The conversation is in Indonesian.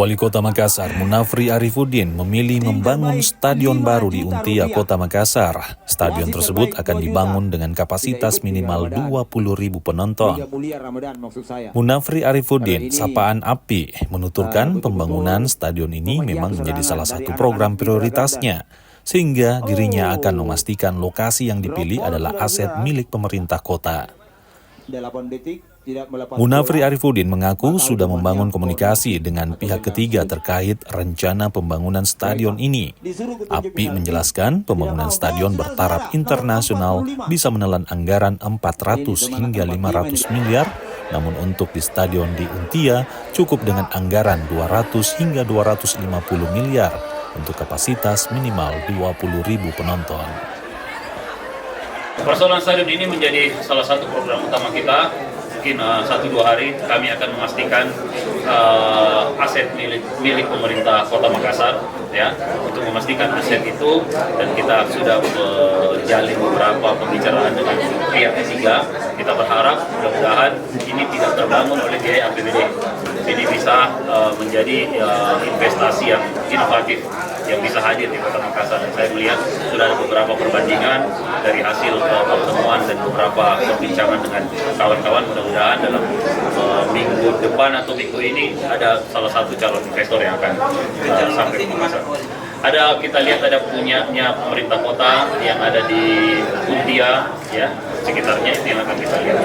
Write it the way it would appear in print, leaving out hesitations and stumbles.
Wali Kota Makassar, Munafri Arifuddin, memilih membangun stadion baru di Untia, Kota Makassar. Stadion tersebut akan dibangun dengan kapasitas minimal 20.000 penonton. Munafri Arifuddin, sapaan API, menuturkan pembangunan stadion ini memang menjadi salah satu program prioritasnya, sehingga dirinya akan memastikan lokasi yang dipilih adalah aset milik pemerintah kota. Munafri Arifuddin mengaku sudah membangun komunikasi dengan pihak ketiga terkait rencana pembangunan stadion ini. API menjelaskan pembangunan stadion bertaraf internasional bisa menelan anggaran 400 hingga 500 miliar, namun untuk di stadion di Untia cukup dengan anggaran 200 hingga 250 miliar untuk kapasitas minimal 20.000 penonton. Persoalan stadion ini menjadi salah satu program utama kita. Mungkin 1-2 hari kami akan memastikan aset milik pemerintah Kota Makassar, ya, untuk memastikan aset itu, dan kita sudah menjalin beberapa pembicaraan dengan pihak ketiga. Kita berharap mudah-mudahan ini tidak terbangun oleh biaya APBD. Ini bisa menjadi investasi yang inovatif yang bisa hadir di Kota Makassar. Saya melihat sudah ada beberapa perbandingan dari hasil pertemuan dan beberapa perbincangan dengan kawan-kawan. Mudah-mudahan dalam minggu depan atau minggu ini ada salah satu calon investor yang akan sampai ke Makassar. Kita lihat ada punyanya pemerintah kota yang ada di Untia, ya, sekitarnya, itu yang akan kita lihat.